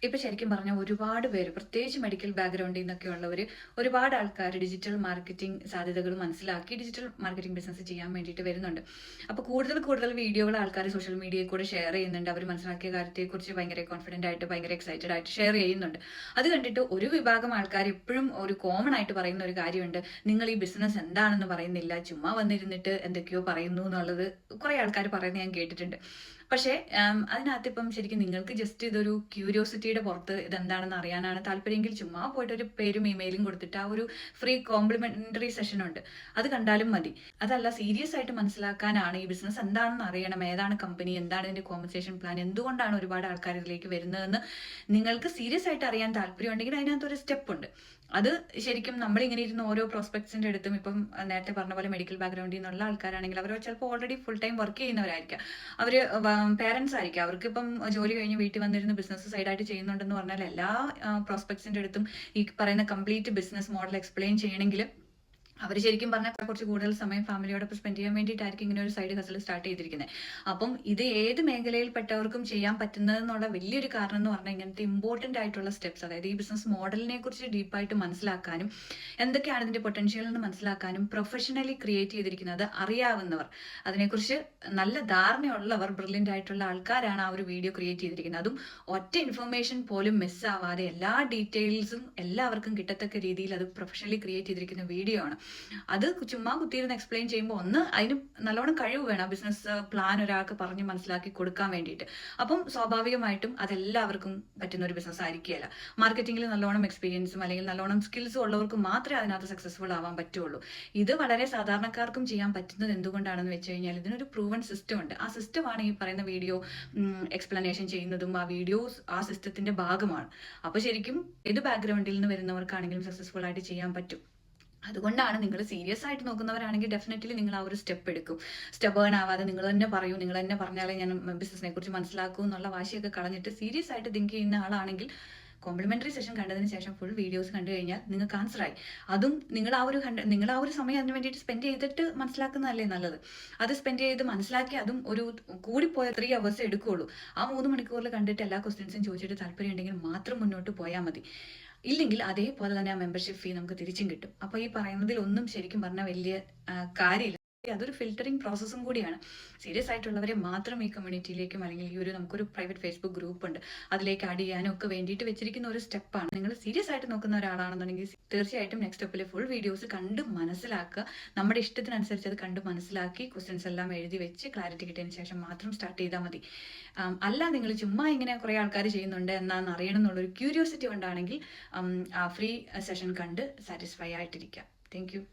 ഇപ്പൊ ശരിക്കും പറഞ്ഞാൽ ഒരുപാട് പേര് പ്രത്യേകിച്ച് മെഡിക്കൽ ബാക്ക്ഗ്രൗണ്ടിൽ നിന്നൊക്കെ ഉള്ളവർ ഒരുപാട് ആൾക്കാർ ഡിജിറ്റൽ മാർക്കറ്റിംഗ് സാധ്യതകൾ മനസ്സിലാക്കി ഡിജിറ്റൽ മാർക്കറ്റിംഗ് ബിസിനസ് ചെയ്യാൻ വേണ്ടിയിട്ട് വരുന്നുണ്ട്. അപ്പോൾ കൂടുതൽ വീഡിയോകൾ ആൾക്കാർ സോഷ്യൽ മീഡിയയിൽ കൂടെ ഷെയർ ചെയ്യുന്നുണ്ട്. അവർ മനസ്സിലാക്കിയ കാര്യത്തെക്കുറിച്ച് ഭയങ്കര കോൺഫിഡന്റ് ആയിട്ട് ഭയങ്കര എക്സൈറ്റഡ് ആയിട്ട് ഷെയർ ചെയ്യുന്നുണ്ട്. അത് കണ്ടിട്ട് ഒരു വിഭാഗം ആൾക്കാർ എപ്പോഴും ഒരു കോമൺ ആയിട്ട് പറയുന്ന ഒരു കാര്യമുണ്ട്, നിങ്ങൾ ഈ ബിസിനസ് എന്താണെന്ന് പറയുന്നില്ല, ചുമ്മാ വന്നിരുന്നിട്ട് എന്തൊക്കെയോ പറയുന്നു എന്നുള്ളത് കുറെ ആൾക്കാർ പറയുന്നത് ഞാൻ കേട്ടിട്ടുണ്ട്. പക്ഷേ അതിനകത്ത് ഇപ്പം ശരിക്കും നിങ്ങൾക്ക് ജസ്റ്റ് ഇതൊരു ക്യൂരിയോസിറ്റിയുടെ പുറത്ത് ഇതെന്താണെന്ന് അറിയാനാണ് താല്പര്യമെങ്കിൽ ചുമ്മാ പോയിട്ട് ഒരു പേരും ഇമെയിലും കൊടുത്തിട്ട് ആ ഒരു ഫ്രീ കോംപ്ലിമെന്ററി സെഷൻ ഉണ്ട്, അത് കണ്ടാലും മതി. അതല്ല, സീരിയസ് ആയിട്ട് മനസ്സിലാക്കാനാണ്, ഈ ബിസിനസ് എന്താണെന്ന് അറിയണം, ഏതാണ് കമ്പനി, എന്താണ് ഇതിന്റെ കോമ്പൻസേഷൻ പ്ലാൻ, എന്തുകൊണ്ടാണ് ഒരുപാട് ആൾക്കാർ ഇതിലേക്ക് വരുന്നതെന്ന് നിങ്ങൾക്ക് സീരിയസ് ആയിട്ട് അറിയാൻ താല്പര്യം ഉണ്ടെങ്കിൽ അതിനകത്തൊരു സ്റ്റെപ്പ് ഉണ്ട്. അത് ശരിക്കും നമ്മളിങ്ങനെ ഇരുന്ന് ഓരോ പ്രോസ്പെക്ട്സിന്റെ അടുത്തും, ഇപ്പം നേരത്തെ പറഞ്ഞ പോലെ മെഡിക്കൽ ബാക്ക്ഗ്രൗണ്ടിൽ നിന്നുള്ള ആൾക്കാരാണെങ്കിൽ അവർ ചിലപ്പോൾ ഓൾറെഡി ഫുൾ ടൈം വർക്ക് ചെയ്യുന്നവരായിരിക്കാം, അവര് പേരൻസ് ആയിരിക്കും, അവർക്ക് ഇപ്പം ജോലി കഴിഞ്ഞ് വീട്ടിൽ വന്നിരുന്ന് ബിസിനസ് സൈഡായിട്ട് ചെയ്യുന്നുണ്ടെന്ന് പറഞ്ഞാൽ എല്ലാ പ്രോസ്പെക്ട്സിന്റെ അടുത്തും ഈ പറയുന്ന കംപ്ലീറ്റ് ബിസിനസ് മോഡൽ എക്സ്പ്ലെയിൻ ചെയ്യണമെങ്കിൽ അവർ ശരിക്കും പറഞ്ഞാൽ കുറച്ച് കൂടുതൽ സമയം ഫാമിലിയോടൊപ്പം സ്പെൻഡ് ചെയ്യാൻ വേണ്ടിയിട്ടായിരിക്കും ഇങ്ങനെ ഒരു സൈഡ് ഹസൽ സ്റ്റാർട്ട് ചെയ്തിരിക്കുന്നത്. അപ്പം ഇത് ഏത് മേഖലയിൽപ്പെട്ടവർക്കും ചെയ്യാൻ പറ്റുന്നതെന്നുള്ള വലിയൊരു കാരണം എന്ന് പറഞ്ഞാൽ ഇങ്ങനത്തെ ഇമ്പോർട്ടൻ്റ് ആയിട്ടുള്ള സ്റ്റെപ്സ്, അതായത് ഈ ബിസിനസ് മോഡലിനെ കുറിച്ച് ഡീപ്പായിട്ട് മനസ്സിലാക്കാനും എന്തൊക്കെയാണ് ഇതിന്റെ പൊട്ടൻഷ്യൽ എന്ന് മനസ്സിലാക്കാനും പ്രൊഫഷണലി ക്രിയേറ്റ് ചെയ്തിരിക്കുന്നത് അറിയാവുന്നവർ, അതിനെക്കുറിച്ച് നല്ല ധാരണയുള്ളവർ, ബ്രില്യൻ്റ് ആയിട്ടുള്ള ആൾക്കാരാണ് ആ ഒരു വീഡിയോ ക്രിയേറ്റ് ചെയ്തിരിക്കുന്നത്. അതും ഒറ്റ ഇൻഫർമേഷൻ പോലും മിസ്സാവാതെ എല്ലാ ഡീറ്റെയിൽസും എല്ലാവർക്കും കിട്ടത്തക്ക രീതിയിൽ അത് പ്രൊഫഷണലി ക്രിയേറ്റ് ചെയ്തിരിക്കുന്ന വീഡിയോ ആണ്. അത് ചുമ്മാ കുത്തിയിരുന്ന് എക്സ്പ്ലെയിൻ ചെയ്യുമ്പോൾ ഒന്ന് അതിന് നല്ലോണം കഴിവ് വേണം, ബിസിനസ് പ്ലാൻ ഒരാൾക്ക് പറഞ്ഞ് മനസ്സിലാക്കി കൊടുക്കാൻ വേണ്ടിയിട്ട്. അപ്പം സ്വാഭാവികമായിട്ടും അതെല്ലാവർക്കും പറ്റുന്ന ഒരു ബിസിനസ് ആയിരിക്കുകയല്ല. മാർക്കറ്റിംഗിൽ നല്ലോണം എക്സ്പീരിയൻസും അല്ലെങ്കിൽ നല്ലോണം സ്കിൽസും ഉള്ളവർക്ക് മാത്രമേ അതിനകത്ത് സക്സസ്ഫുൾ ആവാൻ പറ്റുള്ളൂ. ഇത് വളരെ സാധാരണക്കാർക്കും ചെയ്യാൻ പറ്റുന്നത് എന്തുകൊണ്ടാണെന്ന് വെച്ച് കഴിഞ്ഞാൽ ഇതിനൊരു പ്രൂവൺ സിസ്റ്റം ഉണ്ട്. ആ സിസ്റ്റമാണ് ഈ പറയുന്ന വീഡിയോ എക്സ്പ്ലനേഷൻ ചെയ്യുന്നതും ആ വീഡിയോസ് ആ സിസ്റ്റത്തിന്റെ ഭാഗമാണ്. അപ്പൊ ശരിക്കും ഏത് ബാക്ക്ഗ്രൗണ്ടിൽ നിന്ന് വരുന്നവർക്കാണെങ്കിലും സക്സസ്ഫുൾ ആയിട്ട് ചെയ്യാൻ പറ്റും. അതുകൊണ്ടാണ് നിങ്ങൾ സീരിയസ് ആയിട്ട് നോക്കുന്നവരാണെങ്കിൽ ഡെഫിനറ്റ്ലി നിങ്ങൾ ആ ഒരു സ്റ്റെപ്പ് എടുക്കും. സ്റ്റബേൺ ആവാതെ നിങ്ങൾ തന്നെ പറയൂ, നിങ്ങൾ തന്നെ പറഞ്ഞാലേ ഞാൻ ബിസിനസിനെ കുറിച്ച് മനസ്സിലാക്കൂ എന്നുള്ള വാശിയൊക്കെ കളഞ്ഞിട്ട് സീരിയസ് ആയിട്ട് തിങ്ക് ചെയ്യുന്ന ആളാണെങ്കിൽ കോംപ്ലിമെന്ററി സെഷൻ കണ്ടതിന് ശേഷം ഫുൾ വീഡിയോസ് കണ്ടു കഴിഞ്ഞാൽ നിങ്ങൾക്ക് ആൻസർ ആയി. അതും നിങ്ങൾ ആ ഒരു സമയം അതിന് വേണ്ടിയിട്ട് സ്പെൻഡ് ചെയ്തിട്ട് മനസ്സിലാക്കുന്നതല്ലേ നല്ലത്. അത് സ്പെൻഡ് ചെയ്ത് മനസ്സിലാക്കി അതും ഒരു കൂടിപ്പോയ 3 hours എടുക്കുകയുള്ളൂ. ആ 3 മണിക്കൂറിൽ കണ്ടിട്ട് എല്ലാ ക്വസ്റ്റ്യൻസും ചോദിച്ചിട്ട് താല്പര്യം ഉണ്ടെങ്കിൽ മാത്രം മുന്നോട്ട് പോയാൽ മതി. ഇല്ലെങ്കിൽ അതേപോലെ തന്നെ ആ മെമ്പർഷിപ്പ് ഫീ നമുക്ക് തിരിച്ചും കിട്ടും. അപ്പൊ ഈ പറയുന്നതിൽ ഒന്നും ശരിക്കും പറഞ്ഞാൽ വലിയ കാര്യമില്ല. അതൊരു ഫിൽറ്ററിംഗ് പ്രോസസ്സും കൂടിയാണ്. സീരിയസ് ആയിട്ടുള്ളവരെ മാത്രം ഈ കമ്മ്യൂണിറ്റിയിലേക്കും അല്ലെങ്കിൽ ഈ ഒരു നമുക്കൊരു പ്രൈവറ്റ് ഫേസ്ബുക്ക് ഗ്രൂപ്പ് ഉണ്ട്, അതിലേക്ക് ആഡ് ചെയ്യാനും ഒക്കെ വേണ്ടിയിട്ട് വെച്ചിരിക്കുന്ന ഒരു സ്റ്റെപ്പാണ്. നിങ്ങൾ സീരിയസ് ആയിട്ട് നോക്കുന്ന ഒരാളാണെന്നുണ്ടെങ്കിൽ തീർച്ചയായിട്ടും നെക്സ്റ്റ് സ്റ്റെപ്പിൽ ഫുൾ വീഡിയോസ് കണ്ട് മനസ്സിലാക്കുക. നമ്മുടെ ഇഷ്ടത്തിനനുസരിച്ച് അത് കണ്ട് മനസ്സിലാക്കി ക്വസ്റ്റ്യൻസ് എല്ലാം എഴുതി വെച്ച് ക്ലാരിറ്റി കിട്ടിയതിന് ശേഷം മാത്രം സ്റ്റാർട്ട് ചെയ്താൽ മതി. അല്ല നിങ്ങൾ ചുമ്മാ ഇങ്ങനെ കുറെ ആൾക്കാർ ചെയ്യുന്നുണ്ട് എന്നാന്ന് അറിയണം എന്നുള്ളൊരു ക്യൂരിയോസിറ്റി കൊണ്ടാണെങ്കിൽ ആ ഫ്രീ സെഷൻ കണ്ട് സാറ്റിസ്ഫൈ ആയിട്ടിരിക്കുക. Thank you.